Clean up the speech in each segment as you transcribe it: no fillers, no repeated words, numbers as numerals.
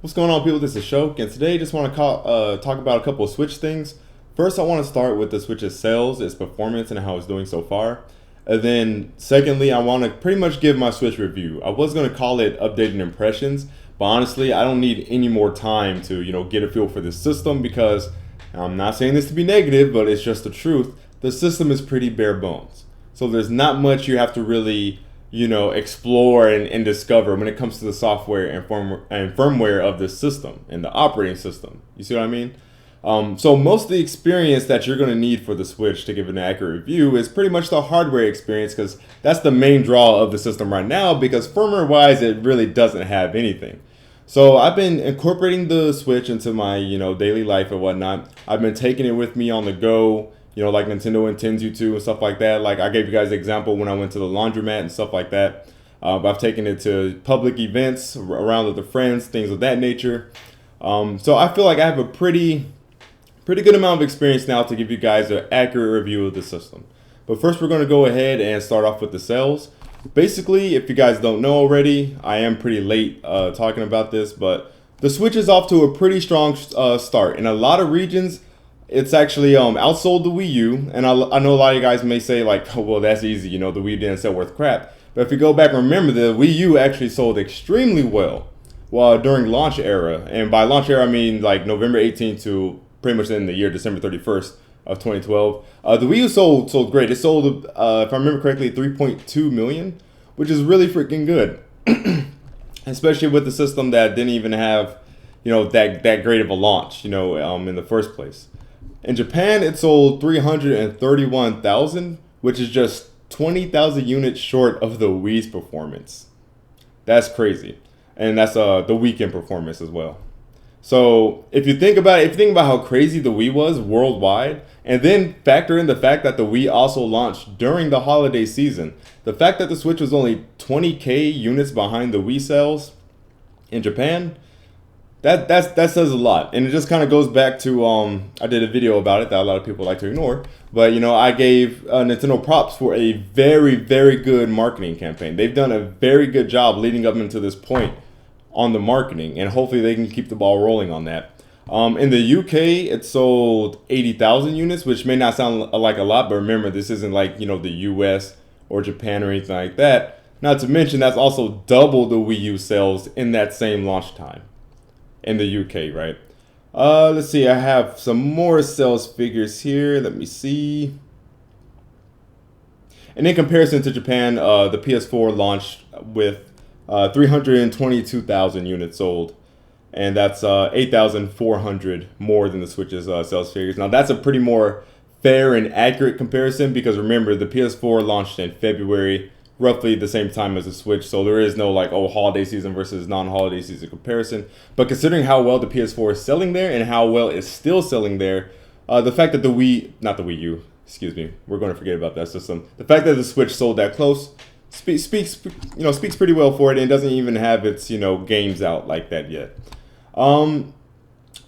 What's going on, people? This is Shok, and today I just want to talk about a couple of Switch things. First, I want to start with the Switch's sales, its performance, and how it's doing so far. And then, secondly, I want to pretty much give my Switch review. I was going to call it updated impressions, but honestly, I don't need any more time to, get a feel for this system because I'm not saying this to be negative, but it's just the truth. The system is pretty bare bones. So there's not much you have to really explore and discover when it comes to the software and firmware of the system and the operating system. You see what I mean? So most of the experience that you're going to need for the Switch to give an accurate review is pretty much the hardware experience, because that's the main draw of the system right now, because firmware wise it really doesn't have anything. So I've been incorporating the Switch into my daily life and whatnot. I've been taking it with me on the go, like Nintendo intends you to and stuff like that. Like I gave you guys an example when I went to the laundromat and stuff like that. I've taken it to public events around with the friends, things of that nature. So I feel like I have a pretty good amount of experience now to give you guys an accurate review of the system. But first, we're going to go ahead and start off with the sales. Basically, if you guys don't know already, I am pretty late talking about this, but the Switch is off to a pretty strong start. In a lot of regions, it's actually outsold the Wii U, and I know a lot of you guys may say like, oh, well, that's easy, the Wii U didn't sell worth crap. But if you go back and remember, the Wii U actually sold extremely well during launch era. And by launch era, I mean like November 18th to pretty much in the year December 31st of 2012. The Wii U sold great. It sold, if I remember correctly, 3.2 million, which is really freaking good. Especially with the system that didn't even have, that great of a launch, in the first place. In Japan, it sold 331,000, which is just 20,000 units short of the Wii's performance. That's crazy. And that's the weekend performance as well. So if you think about how crazy the Wii was worldwide, and then factor in the fact that the Wii also launched during the holiday season, the fact that the Switch was only 20k units behind the Wii sales in Japan, that says a lot. And it just kind of goes back to I did a video about it that a lot of people like to ignore, but I gave Nintendo props for a very, very good marketing campaign. They've done a very good job leading up into this point on the marketing, and hopefully they can keep the ball rolling on that. In the UK, it sold 80,000 units, which may not sound like a lot, but remember, this isn't like the US or Japan or anything like that. Not to mention, that's also double the Wii U sales in that same launch time in the UK, right? Let's see, I have some more sales figures here. Let me see. And in comparison to Japan, the PS4 launched with 322,000 units sold, and that's 8,400 more than the Switch's sales figures. Now that's a pretty more fair and accurate comparison, because remember, the PS4 launched in February, roughly the same time as the Switch, so there is no holiday season versus non-holiday season comparison. But considering how well the PS4 is selling there and how well it's still selling there, the fact that not the Wii U, excuse me, we're going to forget about that system. The fact that the Switch sold that close speaks pretty well for it, and doesn't even have its games out like that yet. So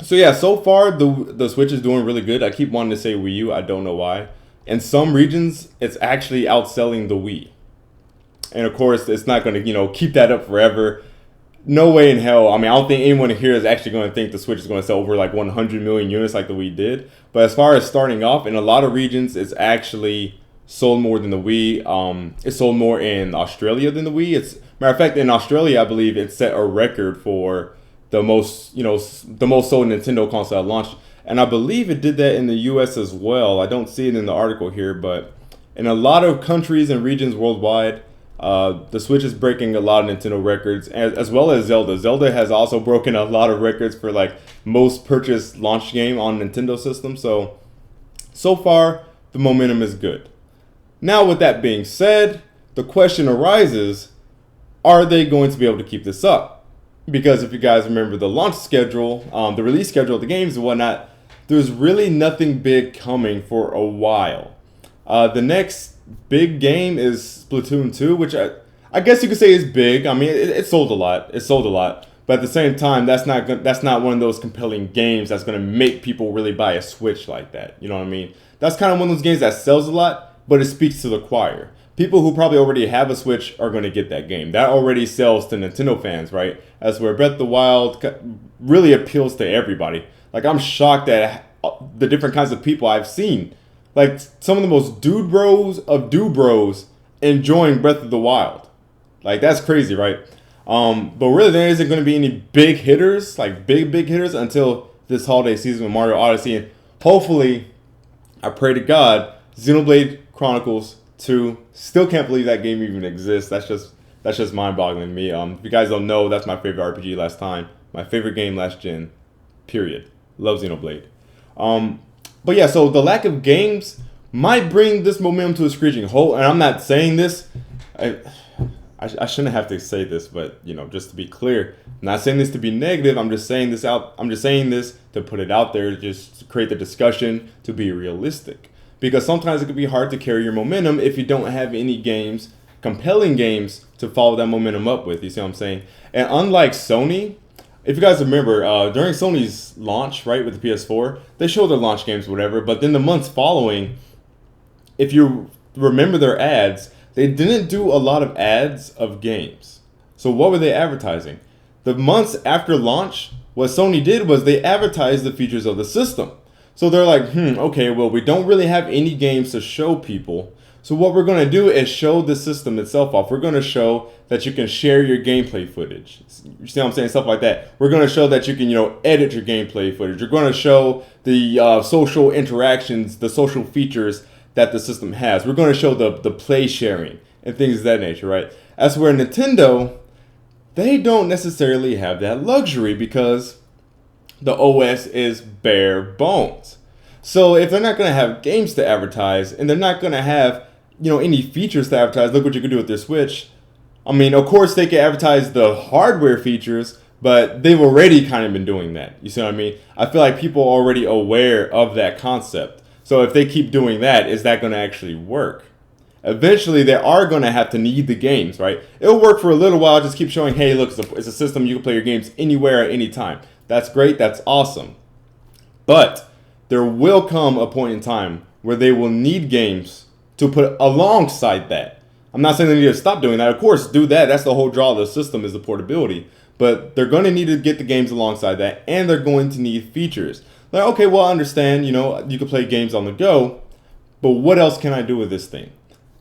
yeah, so far the Switch is doing really good. I keep wanting to say Wii U, I don't know why. In some regions, it's actually outselling the Wii. And of course, it's not going to keep that up forever. No way in hell. I mean, I don't think anyone here is actually going to think the Switch is going to sell over 100 million units like the Wii did. But as far as starting off, in a lot of regions, it's actually sold more than the Wii. It sold more in Australia than the Wii. Matter of fact, in Australia, I believe it set a record for the most sold Nintendo console at launch. And I believe it did that in the US as well. I don't see it in the article here, but in a lot of countries and regions worldwide, the Switch is breaking a lot of Nintendo records, as well as Zelda. Zelda has also broken a lot of records for most purchased launch game on Nintendo systems. So far, the momentum is good. Now, with that being said, the question arises, are they going to be able to keep this up? Because if you guys remember the launch schedule, the release schedule of the games and whatnot, there's really nothing big coming for a while. The next big game is Splatoon 2, which I guess you could say is big. I mean, it sold a lot. It sold a lot. But at the same time, that's not one of those compelling games that's going to make people really buy a Switch like that. You know what I mean? That's kind of one of those games that sells a lot, but it speaks to the choir. people who probably already have a Switch are going to get that game. That already sells to Nintendo fans, right? That's where Breath of the Wild really appeals to everybody. Like, I'm shocked at the different kinds of people I've seen. Like, some of the most dude bros of dude bros enjoying Breath of the Wild. Like, that's crazy, right? But really, there isn't going to be any big hitters, like big hitters, until this holiday season with Mario Odyssey. And hopefully, I pray to God, Xenoblade Chronicles 2. Still can't believe that game even exists. That's just mind-boggling to me. If you guys don't know, that's my favorite RPG last time. My favorite game last gen. Period. Love Xenoblade. But yeah, so the lack of games might bring this momentum to a screeching halt. And I'm not saying this. I shouldn't have to say this, but just to be clear, I'm not saying this to be negative. I'm just saying this to put it out there, just to create the discussion, to be realistic. Because sometimes it can be hard to carry your momentum if you don't have any games, compelling games, to follow that momentum up with. You see what I'm saying? And unlike Sony, if you guys remember, during Sony's launch, right, with the PS4, they showed their launch games, whatever. But then the months following, if you remember their ads, they didn't do a lot of ads of games. So what were they advertising? The months after launch, what Sony did was they advertised the features of the system. So they're like, okay, well, we don't really have any games to show people. So what we're going to do is show the system itself off. We're going to show that you can share your gameplay footage. You see what I'm saying? Stuff like that. We're going to show that you can, edit your gameplay footage. You're going to show the social interactions, the social features that the system has. We're going to show the play sharing and things of that nature, right? As where Nintendo, they don't necessarily have that luxury because the OS is bare bones. So if they're not going to have games to advertise and they're not going to have, any features to advertise, look what you can do with their Switch. I mean, of course they can advertise the hardware features, but they've already kind of been doing that. You see what I mean? I feel like people are already aware of that concept. So if they keep doing that, is that going to actually work? Eventually, they are going to have to need the games, right? It'll work for a little while. Just keep showing, hey, look, it's a system. You can play your games anywhere at any time. That's great. That's awesome. But there will come a point in time where they will need games to put alongside that. I'm not saying they need to stop doing that. Of course, do that. That's the whole draw of the system, is the portability. But they're going to need to get the games alongside that, and they're going to need features. Like, okay, well, I understand, you can play games on the go, but what else can I do with this thing?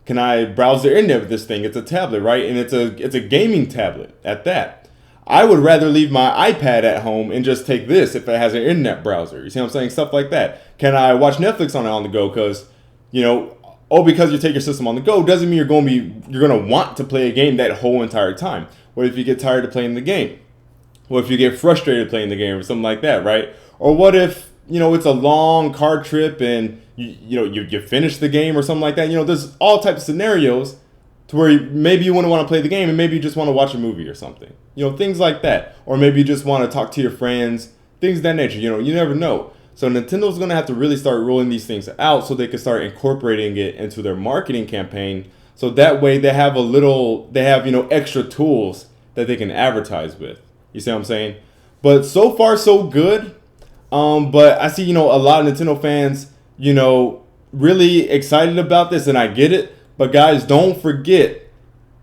Can I browse the internet with this thing? It's a tablet, right? And it's a gaming tablet at that. I would rather leave my iPad at home and just take this if it has an internet browser. You see what I'm saying? Stuff like that. Can I watch Netflix on the go? Because, because you take your system on the go doesn't mean you're going to want to play a game that whole entire time. What if you get tired of playing the game? What if you get frustrated playing the game or something like that, right? Or what if, it's a long car trip and you finish the game or something like that. There's all types of scenarios to where maybe you wouldn't want to play the game and maybe you just want to watch a movie or something. Things like that. Or maybe you just want to talk to your friends, things of that nature. You never know. So Nintendo's going to have to really start rolling these things out so they can start incorporating it into their marketing campaign. So that way they have extra tools that they can advertise with. You see what I'm saying? But so far so good. But I see, a lot of Nintendo fans, really excited about this, and I get it. But guys, don't forget,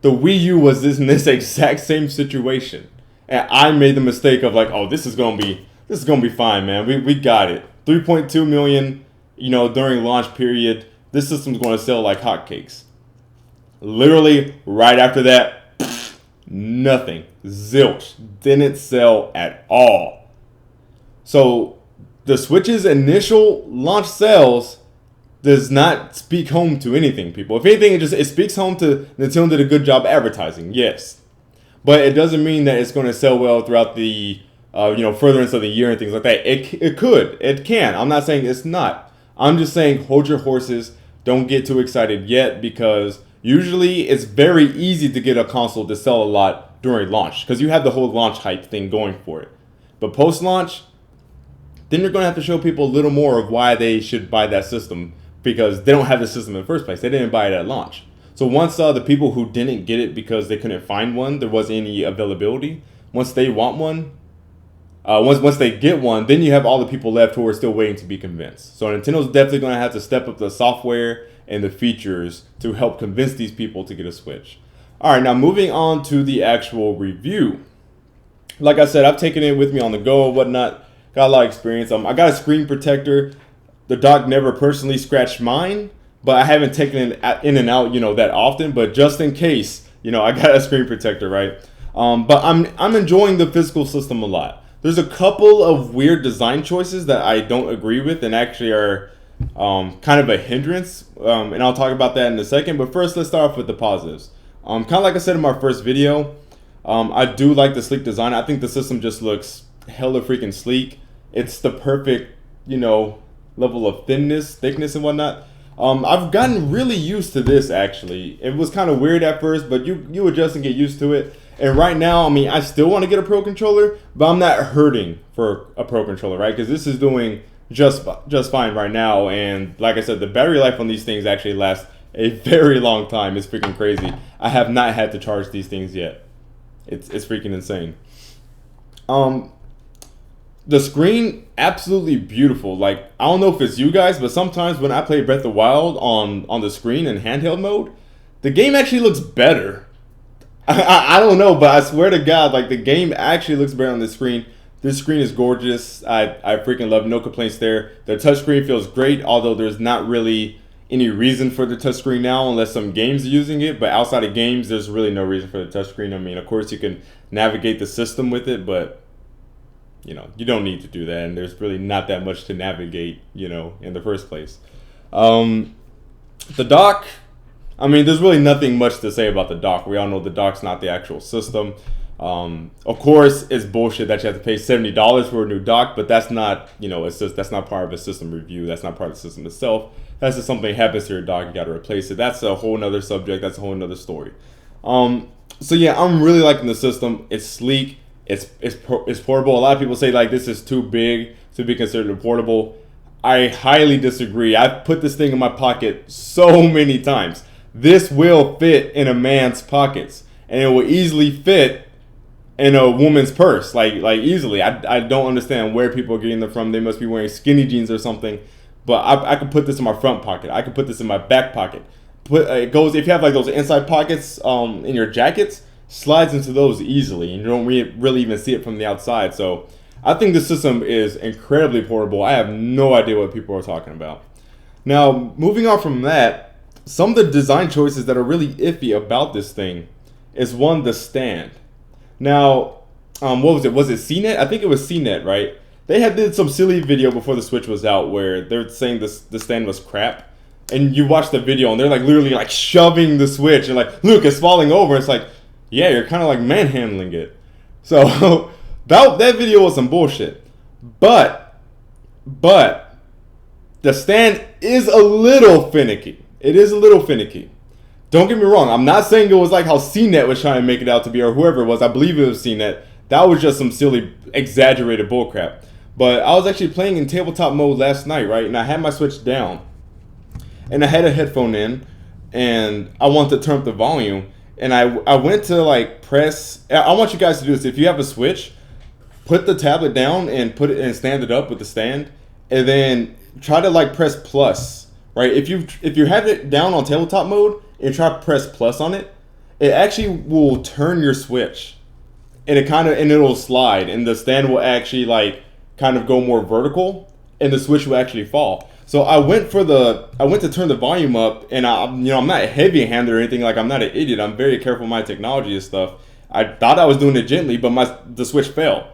the Wii U was in this exact same situation. And I made the mistake of like, oh, this is gonna be fine, man. We got it. 3.2 million, during launch period. This system's gonna sell like hotcakes. Literally, right after that, nothing. Zilch. Didn't sell at all. So the Switch's initial launch sales does not speak home to anything, people. If anything, it speaks home to Nintendo did a good job advertising, yes. But it doesn't mean that it's going to sell well throughout the furtherance of the year and things like that. It can. I'm not saying it's not. I'm just saying hold your horses. Don't get too excited yet, because usually it's very easy to get a console to sell a lot during launch because you have the whole launch hype thing going for it. But post-launch, then you're going to have to show people a little more of why they should buy that system, because they don't have the system in the first place. They didn't buy it at launch. So once the people who didn't get it because they couldn't find one, there wasn't any availability, once they want one, Once they get one, then you have all the people left who are still waiting to be convinced. So Nintendo's definitely going to have to step up the software and the features to help convince these people to get a Switch. All right, now moving on to the actual review. Like I said, I've taken it with me on the go and whatnot. Got a lot of experience. I got a screen protector. The dock never personally scratched mine, but I haven't taken it in and out, that often. But just in case, I got a screen protector, right? But I'm enjoying the physical system a lot. There's a couple of weird design choices that I don't agree with and actually are kind of a hindrance. And I'll talk about that in a second. But first, let's start off with the positives. Kind of like I said in my first video, I do like the sleek design. I think the system just looks hella freaking sleek. It's the perfect, level of thickness and whatnot. I've gotten really used to this, actually. It was kind of weird at first, but you adjust and get used to it. And right now, I still want to get a Pro Controller, but I'm not hurting for a Pro Controller, right? Because this is doing just fine right now. And like I said, the battery life on these things actually lasts a very long time. It's freaking crazy. I have not had to charge these things yet. It's freaking insane. The screen, absolutely beautiful. Like, I don't know if it's you guys, but sometimes when I play Breath of the Wild on the screen in handheld mode, the game actually looks better. I don't know, but I swear to God, like, the game actually looks better on the screen. This screen is gorgeous. I freaking love it. No complaints there. The touchscreen feels great, although there's not really any reason for the touchscreen now unless some games are using it. But outside of games, there's really no reason for the touchscreen. Of course, you can navigate the system with it, but you don't need to do that, and there's really not that much to navigate, in the first place. The dock, there's really nothing much to say about the dock. We all know the dock's not the actual system. Of course, it's bullshit that you have to pay $70 for a new dock, but that's not, that's not part of a system review. That's not part of the system itself. That's just something happens to your dock, you got to replace it. That's a whole nother subject. That's a whole nother story. So yeah, I'm really liking the system. It's sleek. It's portable. A lot of people say like this is too big to be considered portable. I highly disagree. I've put this thing in my pocket so many times. This will fit in a man's pockets, and it will easily fit in a woman's purse, like easily. I don't understand where people are getting them from. They must be wearing skinny jeans or something. But I could put this in my front pocket. I could put this in my back pocket. It goes, if you have like those inside pockets in your jackets, slides into those easily, and you don't really even see it from the outside. So I think the system is incredibly portable. I have no idea what people are talking about. Now, moving on from that, some of the design choices that are really iffy about this thing is one, the stand. Now, what was it? Was it CNET? I think it was CNET, right? They did some silly video before the Switch was out where they're saying the stand was crap. And you watch the video and they're like literally like shoving the Switch and like, look, it's falling over. It's like, yeah, you're kind of like manhandling it. So that video was some bullshit. But the stand is a little finicky. It is a little finicky. Don't get me wrong. I'm not saying it was like how CNET was trying to make it out to be, or whoever it was. I believe it was CNET. That was just some silly, exaggerated bullcrap. But I was actually playing in tabletop mode last night, right? And I had my Switch down. And I had a headphone in. And I wanted to turn up the volume. And I went to like press. I want you guys to do this. If you have a Switch, put the tablet down and put it and stand it up with the stand, and then try to like press plus. Right? If you have it down on tabletop mode and try to press plus on it, it actually will turn your Switch, and it'll slide, and the stand will actually like kind of go more vertical, and the Switch will actually fall. So I went to turn the volume up, and I'm not a heavy-handed or anything. Like, I'm not an idiot. I'm very careful with my technology and stuff. I thought I was doing it gently, but the Switch fell.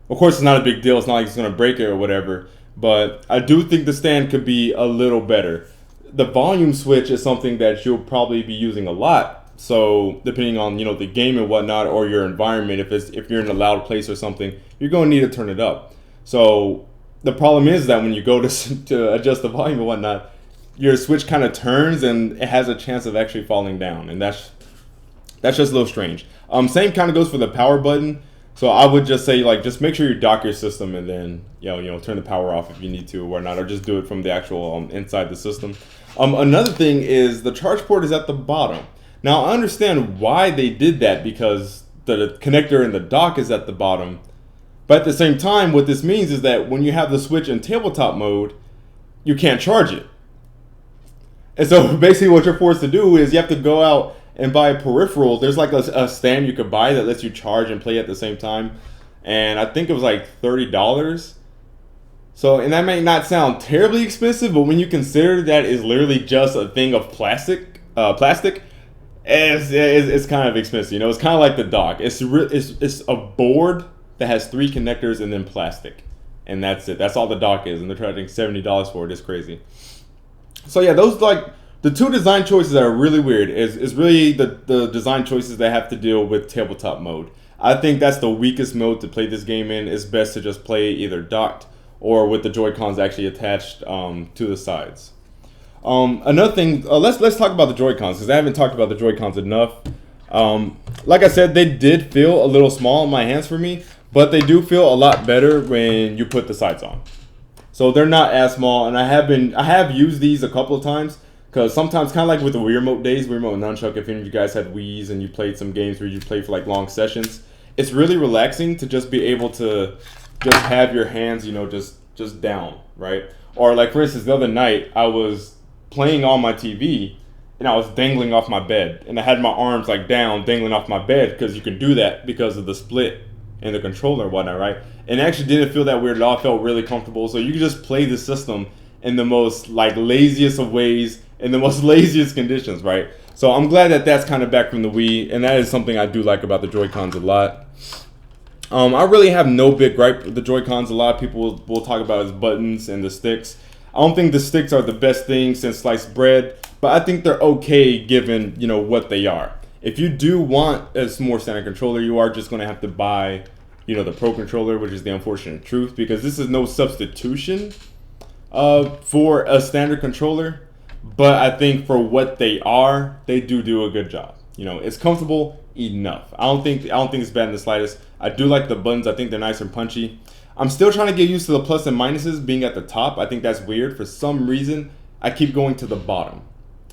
Of course, it's not a big deal. It's not like it's gonna break it or whatever. But I do think the stand could be a little better. The volume switch is something that you'll probably be using a lot. So depending on the game and whatnot, or your environment, if you're in a loud place or something, you're gonna need to turn it up. So the problem is that when you go to adjust the volume and whatnot, your Switch kind of turns and it has a chance of actually falling down, and that's just a little strange. Same kind of goes for the power button. So I would just say just make sure you dock your system and then turn the power off if you need to or whatnot, or just do it from the actual inside the system. Another thing is the charge port is at the bottom. Now I understand why they did that, because the connector in the dock is at the bottom. But at the same time, what this means is that when you have the Switch in tabletop mode, you can't charge it. And so basically what you're forced to do is you have to go out and buy peripherals. There's like a stand you could buy that lets you charge and play at the same time. And I think it was like $30. So, and that may not sound terribly expensive, but when you consider that is literally just a thing of plastic, it's kind of expensive. You know, it's kind of like the dock. It's a board that has 3 connectors and then plastic. And that's it. That's all the dock is. And they're charging $70 for it. It's crazy. So yeah, those like the 2 design choices that are really weird is really the design choices that have to deal with tabletop mode. I think that's the weakest mode to play this game in. It's best to just play either docked or with the Joy-Cons actually attached to the sides. Another thing, let's talk about the Joy-Cons because I haven't talked about the Joy-Cons enough. Like I said, they did feel a little small in my hands for me, but they do feel a lot better when you put the sides on. So they're not as small, and I have used these a couple of times because sometimes, kind of like with the Wii Remote days, Wii Remote Nunchuck, if any of you guys had Wiis and you played some games where you played for like long sessions, it's really relaxing to just be able to just have your hands, you know, just down, right? Or like for instance, the other night I was playing on my TV and I was dangling off my bed, and I had my arms like down, dangling off my bed because you can do that because of the split and the controller and whatnot, right? And it actually didn't feel that weird at all. It felt really comfortable. So you can just play the system in the most like laziest of ways, in the most laziest conditions, right? So I'm glad that that's kind of back from the Wii, and that is something I do like about the Joy-Cons a lot. I really have no big gripe with the Joy-Cons. A lot of people will talk about his buttons and the sticks. I don't think the sticks are the best thing since sliced bread, but I think they're okay given, you know, what they are. If you do want a more standard controller, you are just going to have to buy, you know, the Pro controller, which is the unfortunate truth, because this is no substitution for a standard controller. But I think for what they are, they do a good job. You know, it's comfortable enough. I don't think it's bad in the slightest. I do like the buttons. I think they're nice and punchy. I'm still trying to get used to the plus and minuses being at the top. I think that's weird. For some reason, I keep going to the bottom.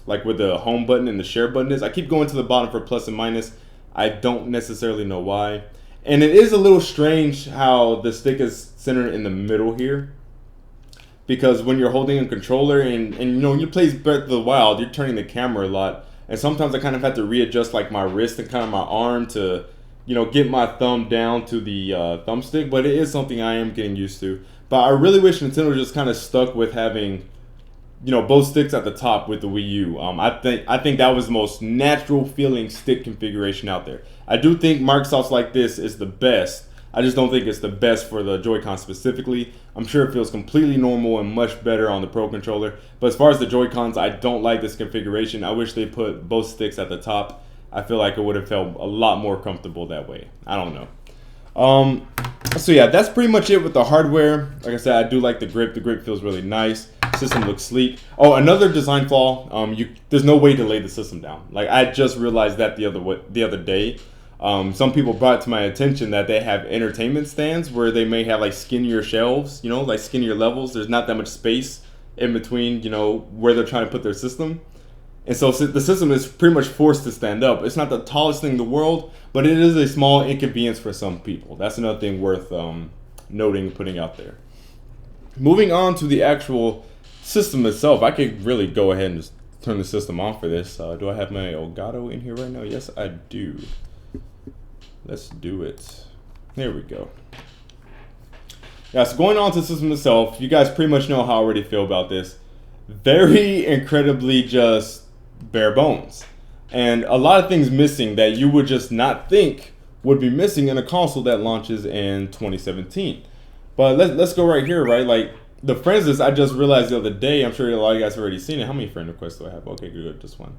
Like with the home button and the share button is, I keep going to the bottom for plus and minus. I don't necessarily know why. And it is a little strange how the stick is centered in the middle here. Because when you're holding a controller and you know, when you play Breath of the Wild, you're turning the camera a lot. And sometimes I kind of have to readjust like my wrist and kind of my arm to, you know, get my thumb down to the thumbstick. But it is something I am getting used to. But I really wish Nintendo just kind of stuck with having, you know, both sticks at the top with the Wii U. I think that was the most natural feeling stick configuration out there. I do think Microsoft's like this is the best. I just don't think it's the best for the Joy-Con specifically. I'm sure it feels completely normal and much better on the Pro controller. But as far as the Joy-Cons, I don't like this configuration. I wish they put both sticks at the top. I feel like it would have felt a lot more comfortable that way. I don't know. So yeah, that's pretty much it with the hardware. Like I said, I do like the grip. The grip feels really nice. System looks sleek. Oh, another design flaw. There's no way to lay the system down. Like I just realized that the other day. Some people brought to my attention that they have entertainment stands where they may have like skinnier shelves, you know, like skinnier levels. There's not that much space in between, you know, where they're trying to put their system. And so the system is pretty much forced to stand up. It's not the tallest thing in the world, but it is a small inconvenience for some people. That's another thing worth noting, putting out there. Moving on to the actual system itself, I could really go ahead and just turn the system on for this. Do I have my Elgato in here right now? Yes, I do. Let's do it. There we go. Yeah, so going on to the system itself, you guys pretty much know how I already feel about this. Very incredibly just bare bones. And a lot of things missing that you would just not think would be missing in a console that launches in 2017. But let's go right here, right? Like the friends list, I just realized the other day, I'm sure a lot of you guys have already seen it. How many friend requests do I have? Okay, good, just one.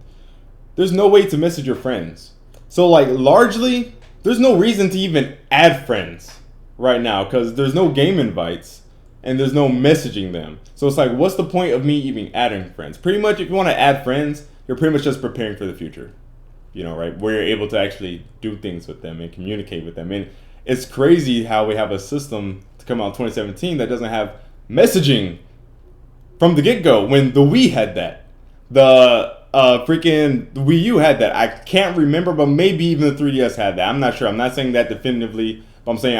There's no way to message your friends. So like largely, there's no reason to even add friends right now because there's no game invites and there's no messaging them. So it's like, what's the point of me even adding friends? Pretty much, if you want to add friends, you're pretty much just preparing for the future, you know, right? Where you're able to actually do things with them and communicate with them. And it's crazy how we have a system to come out in 2017 that doesn't have messaging from the get-go when the Wii had that. The Wii U had that. I can't remember, but maybe even the 3DS had that. I'm not sure. I'm not saying that definitively, but I'm saying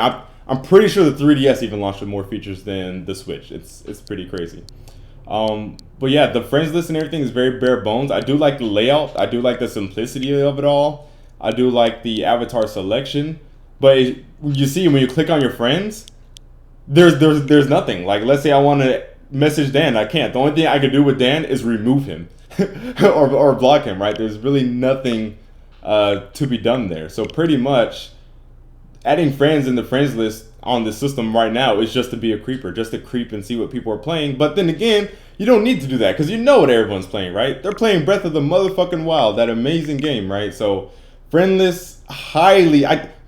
I'm pretty sure the 3DS even launched with more features than the Switch. It's pretty crazy. But yeah, the friends list and everything is very bare bones. I do like the layout. I do like the simplicity of it all. I do like the avatar selection. But you see, when you click on your friends, there's nothing. Like, let's say I want to message Dan, I can't. The only thing I could do with Dan is remove him or block him. Right? There's really nothing to be done there. So pretty much, adding friends in the friends list on the system right now is just to be a creeper, just to creep and see what people are playing. But then again, you don't need to do that because you know what everyone's playing, right? They're playing Breath of the motherfucking Wild, that amazing game, right? So friend list,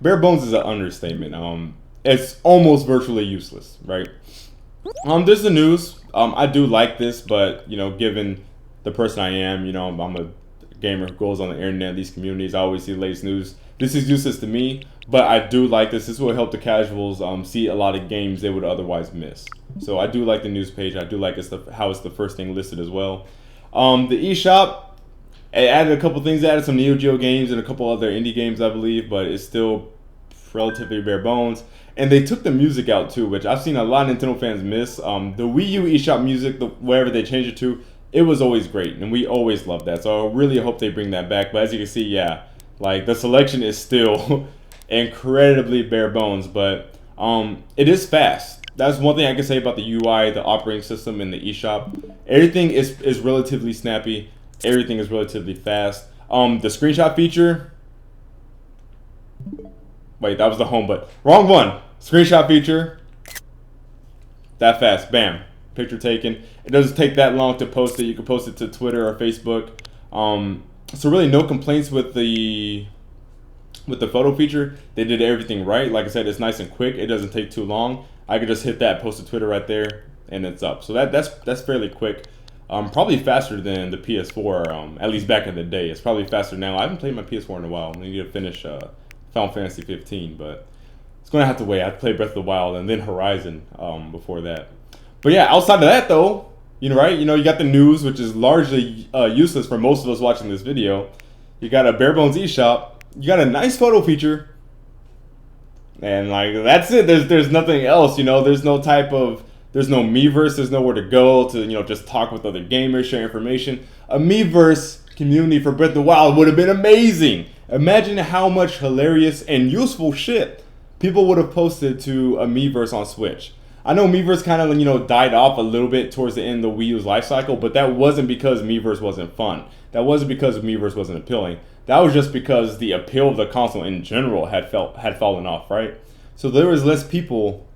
bare bones is an understatement. It's almost virtually useless, right? There's the news. I do like this, but given the person I am, I'm a gamer who goes on the internet, these communities, I always see the latest news. This is useless to me, but I do like this. This will help the casuals see a lot of games they would otherwise miss. So I do like the news page. I do like how it's the first thing listed as well. The eShop, it added a couple things. It added some Neo Geo games and a couple other indie games, I believe, but it's still relatively bare bones. And they took the music out too, which I've seen a lot of Nintendo fans miss. The Wii U eShop music, wherever they changed it to, it was always great, and we always loved that. So I really hope they bring that back. But as you can see, yeah, like the selection is still incredibly bare bones, but it is fast. That's one thing I can say about the UI, the operating system, and the eShop. Everything is relatively snappy. Everything is relatively fast. The screenshot feature. Wait, that was the home button. Wrong one. Screenshot feature. That fast. Bam. Picture taken. It doesn't take that long to post it. You can post it to Twitter or Facebook. So really no complaints with the photo feature. They did everything right. Like I said, it's nice and quick. It doesn't take too long. I could just hit that, post to Twitter right there, and it's up. So that's fairly quick. Probably faster than the PS4. At least back in the day, it's probably faster now. I haven't played my PS4 in a while. I need to finish Final Fantasy 15, but it's gonna have to wait. I have to play Breath of the Wild and then Horizon before that. But yeah, outside of that though, right? You got the news, which is largely useless for most of us watching this video. You got a bare bones eShop. You got a nice photo feature, and like that's it. There's nothing else. There's no Miiverse. There's nowhere to go to just talk with other gamers, share information. A Miiverse community for Breath of the Wild would have been amazing. Imagine how much hilarious and useful shit people would have posted to a Miiverse on Switch. I know Miiverse kind of died off a little bit towards the end of the Wii U's life cycle, but that wasn't because Miiverse wasn't fun. That wasn't because Miiverse wasn't appealing. That was just because the appeal of the console in general had fallen off, right? So there was less people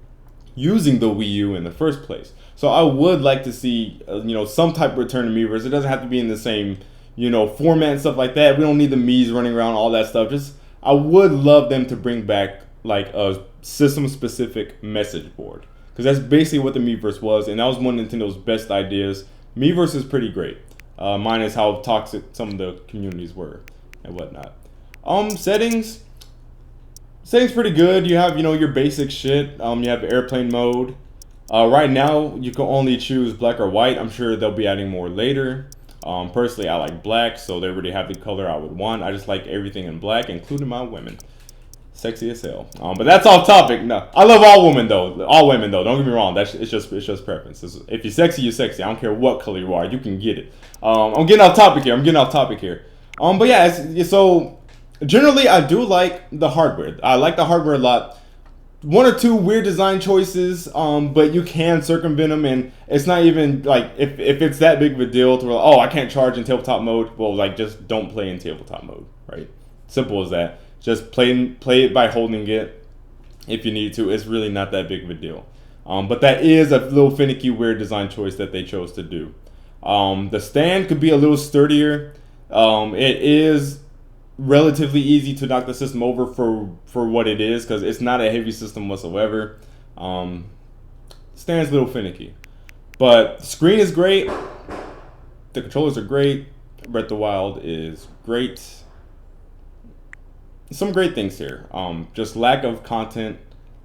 using the Wii U in the first place. So I would like to see some type of return to Miiverse. It doesn't have to be in the same format and stuff like that. We don't need the Mii's running around, all that stuff. I would love them to bring back like a system specific message board. Because that's basically what the Miiverse was, and that was one of Nintendo's best ideas. Miiverse is pretty great, minus how toxic some of the communities were and whatnot. Settings pretty good. You have your basic shit. You have airplane mode. Right now you can only choose black or white. I'm sure they'll be adding more later. Personally, I like black, so they already have the color I would want. I just like everything in black, including my women. Sexy as hell. But that's off topic. No, I love all women though. All women though. Don't get me wrong. It's just preference. If you're sexy, you're sexy. I don't care what color you are. You can get it. I'm getting off topic here. But yeah. So generally, I do like the hardware. I like the hardware a lot. One or two weird design choices. But you can circumvent them, and it's not even like if it's that big of a deal to where I can't charge in tabletop mode. Well, like just don't play in tabletop mode. Right. Simple as that. Just play it by holding it if you need to. It's really not that big of a deal. But that is a little finicky, weird design choice that they chose to do. The stand could be a little sturdier. It is relatively easy to knock the system over for what it is because it's not a heavy system whatsoever. Stand's a little finicky. But the screen is great. The controllers are great. Breath of the Wild is great. Some great things here. Just lack of content,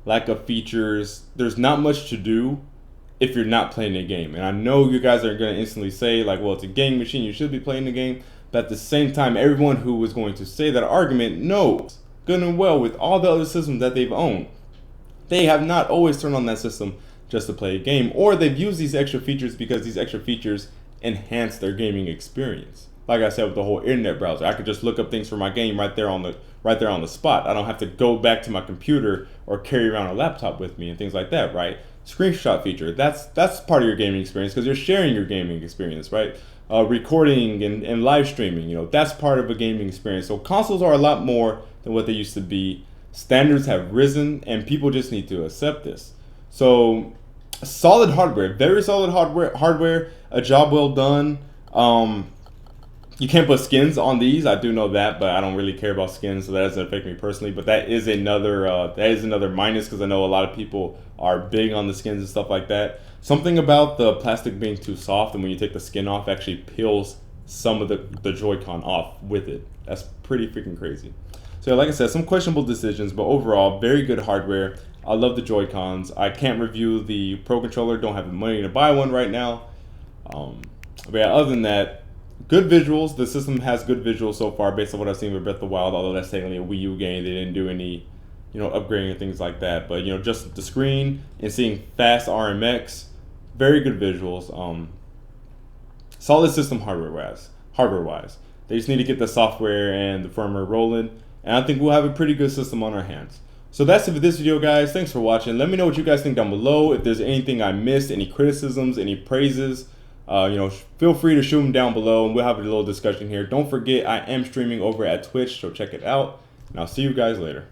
lack of features. There's not much to do if you're not playing the game. And I know you guys are going to instantly say, like, well, it's a game machine. You should be playing the game. But at the same time, everyone who was going to say that argument knows good and well with all the other systems that they've owned they have not always turned on that system just to play a game, or they've used these extra features because these extra features enhance their gaming experience. Like I said, with the whole internet browser, I could just look up things for my game right there on the spot. I don't have to go back to my computer or carry around a laptop with me and things like that, right? Screenshot feature, that's part of your gaming experience because you're sharing your gaming experience, right? Recording and live streaming, that's part of a gaming experience. So consoles are a lot more than what they used to be. Standards have risen, and people just need to accept this. So solid hardware, very solid hardware, a job well done. You can't put skins on these. I do know that, but I don't really care about skins, so that doesn't affect me personally. But that is another minus because I know a lot of people are big on the skins and stuff like that. Something about the plastic being too soft, and when you take the skin off, actually peels some of the Joy-Con off with it. That's pretty freaking crazy. So like I said, some questionable decisions, but overall, very good hardware. I love the Joy-Cons. I can't review the Pro Controller. Don't have the money to buy one right now. But yeah, other than that, good visuals. The system has good visuals so far based on what I've seen with Breath of the Wild, although that's technically a Wii U game. They didn't do any, upgrading and things like that. But, just the screen and seeing fast RMX, very good visuals. Solid system hardware-wise. They just need to get the software and the firmware rolling, and I think we'll have a pretty good system on our hands. So that's it for this video, guys. Thanks for watching. Let me know what you guys think down below. If there's anything I missed, any criticisms, any praises, feel free to shoot them down below, and we'll have a little discussion here. Don't forget, I am streaming over at Twitch, so check it out, and I'll see you guys later.